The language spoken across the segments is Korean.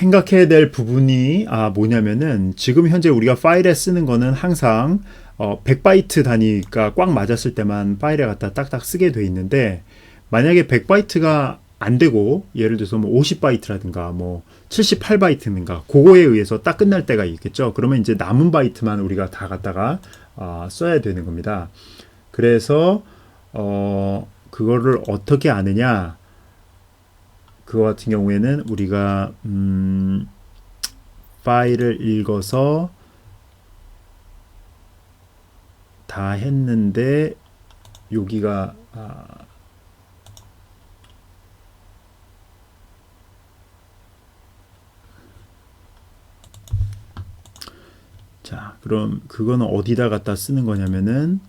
생각해야 될 부분이 뭐냐면은 지금 현재 우리가 파일에 쓰는 거는 항상 100바이트 단위가 꽉 맞았을 때만 파일에 갖다 딱딱 쓰게 돼 있는데, 만약에 100바이트가 안 되고 예를 들어서 뭐 50바이트라든가 뭐 78바이트인가 그거에 의해서 딱 끝날 때가 있겠죠. 그러면 이제 남은 바이트만 우리가 다 갖다가 써야 되는 겁니다. 그래서 그거를 어떻게 아느냐, 그거 같은 경우에는 우리가 파일을 읽어서 다 했는데 여기가 자, 그럼 그거는 어디다 갖다 쓰는 거냐면은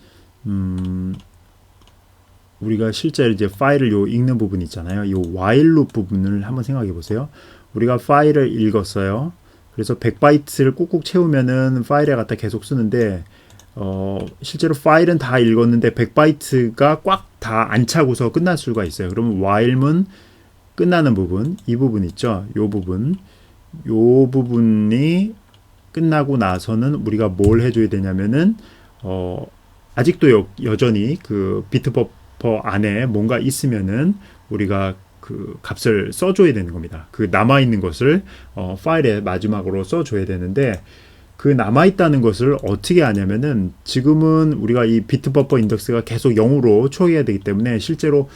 우리가 실제 이제 파일을 읽는 부분 있잖아요. 요 while loop 부분을 한번 생각해 보세요. 우리가 파일을 읽었어요. 그래서 100바이트를 꾹꾹 채우면은 파일에 갖다 계속 쓰는데, 실제로 파일은 다 읽었는데 100바이트가 꽉 다 안 차고서 끝날 수가 있어요. 그러면 while문 끝나는 부분, 이 부분 있죠. 요 부분이 끝나고 나서는 우리가 뭘 해줘야 되냐면은 아직도 여전히 그 비트 버퍼 안에 뭔가 있으면은 우리가 그 값을 써줘야 되는 겁니다. 그 남아있는 것을 파일의 마지막으로 써줘야 되는데, 그 남아있다는 것을 어떻게 하냐면은 지금은 우리가 이 비트 버퍼 인덱스가 계속 0으로 초기화해야 되기 때문에 실제로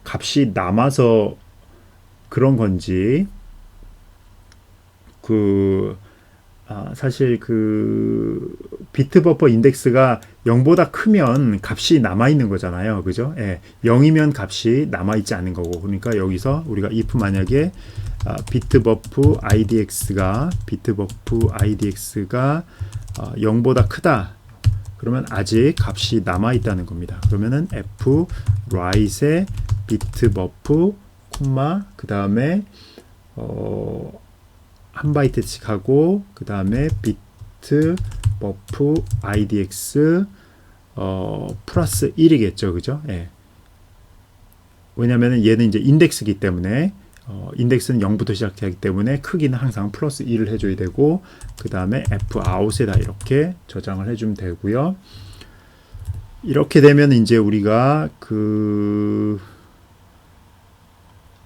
값이 남아서 그런 건지, 사실 그 비트 버퍼 인덱스가 0보다 크면 값이 남아있는 거잖아요. 그죠? 예, 0이면 값이 남아있지 않은 거고, 그러니까 여기서 우리가 if 만약에 비트 버프 idx가 0보다 크다, 그러면 아직 값이 남아있다는 겁니다. 그러면은 f write의 비트 버프 콤마 그 다음에 한 바이트씩 하고 그 다음에 비트 버프 idx 플러스 1이겠죠. 그죠? 예. 왜냐면은 얘는 이제 인덱스이기 때문에 인덱스는 0부터 시작하기 때문에 크기는 항상 플러스 1을 해줘야 되고, 그 다음에 f out에다 이렇게 저장을 해주면 되고요. 이렇게 되면 이제 우리가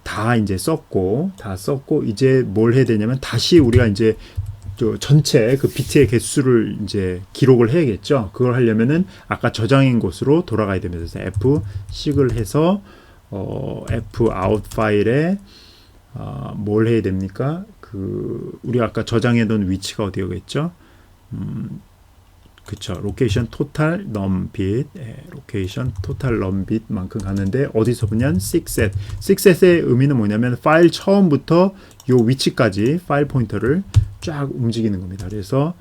다 이제 썼고 이제 뭘 해야 되냐면 다시 우리가 이제 전체 그 비트의 개수를 이제 기록을 해야겠죠. 그걸 하려면은 아까 저장인 곳으로 돌아가야 됩니다. 그래서 F6을 해서 F out 파일에 뭘 해야 됩니까? 우리가 아까 저장해 놓은 위치가 어디였겠죠? 그쵸. 로케이션 토탈 넘빗, 로케이션 토탈 넘빗만큼 가는데 어디서 보면 6set. 6set의 의미는 뭐냐면 파일 처음부터 요 위치까지 파일 포인터를 쫙 움직이는 겁니다. 그래서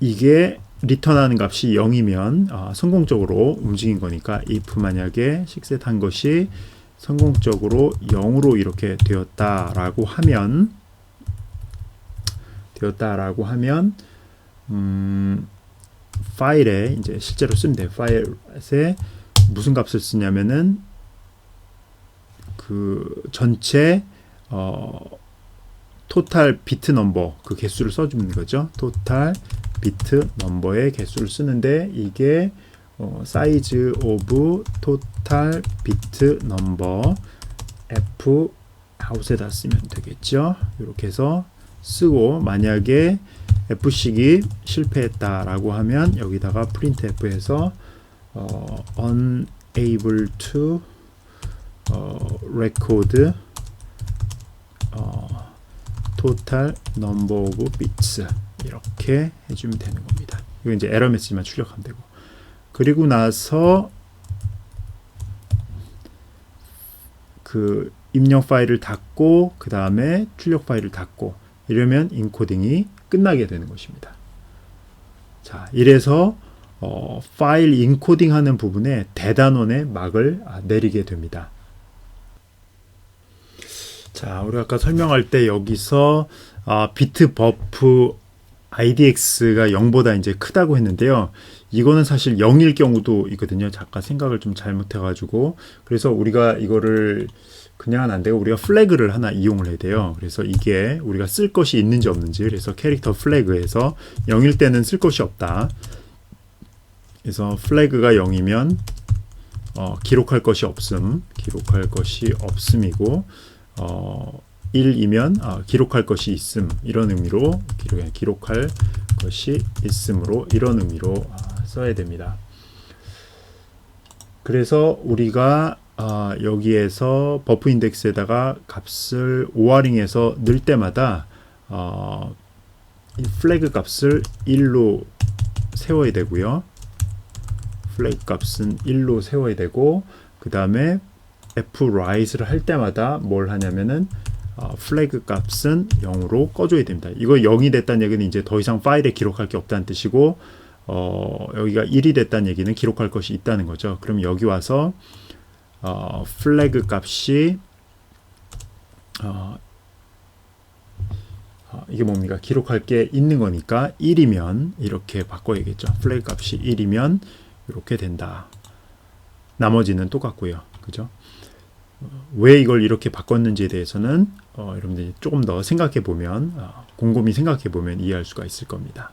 이게 리턴하는 값이 0이면 성공적으로 움직인 거니까 if 만약에 6set 한 것이 성공적으로 0으로 이렇게 되었다라고 하면 파일에 이제 실제로 쓰면 돼요. 파일에 무슨 값을 쓰냐면은 그 전체 토탈 비트 넘버 그 개수를 써주는 거죠. 토탈 비트 넘버의 개수를 쓰는데 이게 사이즈 오브 토탈 비트 넘버 f out에다 쓰면 되겠죠. 이렇게 해서 쓰고, 만약에 f식이 실패했다라고 하면 여기다가 printf에서 unable to record total number of bits 이렇게 해주면 되는 겁니다. 이거 이제 에러 메시지만 출력하면 되고, 그리고 나서 그 입력 파일을 닫고 그 다음에 출력 파일을 닫고 이러면 인코딩이 끝나게 되는 것입니다. 자, 이래서 파일 인코딩하는 부분에 대단원의 막을 내리게 됩니다. 자, 우리가 아까 설명할 때 여기서 비트 버프 IDX가 0보다 이제 크다고 했는데요. 이거는 사실 0일 경우도 있거든요. 잠깐 생각을 좀 잘못해가지고. 그래서 우리가 이거를 그냥 안 되고 우리가 플래그를 하나 이용을 해야 돼요. 그래서 이게 우리가 쓸 것이 있는지 없는지. 그래서 캐릭터 플래그에서 0일 때는 쓸 것이 없다. 그래서 플래그가 0이면 기록할 것이 없음. 기록할 것이 없음이고 1이면 기록할 것이 있음. 이런 의미로 기록할 것이 있음으로 이런 의미로 써야 됩니다. 그래서 우리가 여기에서 버프 인덱스에다가 값을 오어링해서 넣을 때마다 이 플래그 값을 1로 세워야 되고요. 플래그 값은 1로 세워야 되고 그 다음에 fwrite를 할 때마다 뭘 하냐면은 플래그 값은 0으로 꺼줘야 됩니다. 이거 0이 됐다는 얘기는 이제 더 이상 파일에 기록할 게 없다는 뜻이고 여기가 1이 됐다는 얘기는 기록할 것이 있다는 거죠. 그럼 여기 와서 플래그 값이 이게 뭡니까? 기록할 게 있는 거니까 1이면 이렇게 바꿔야겠죠. 플래그 값이 1이면 이렇게 된다. 나머지는 똑같고요. 그죠? 왜 이걸 이렇게 바꿨는지에 대해서는 여러분들이 조금 더 생각해 보면 곰곰이 생각해 보면 이해할 수가 있을 겁니다.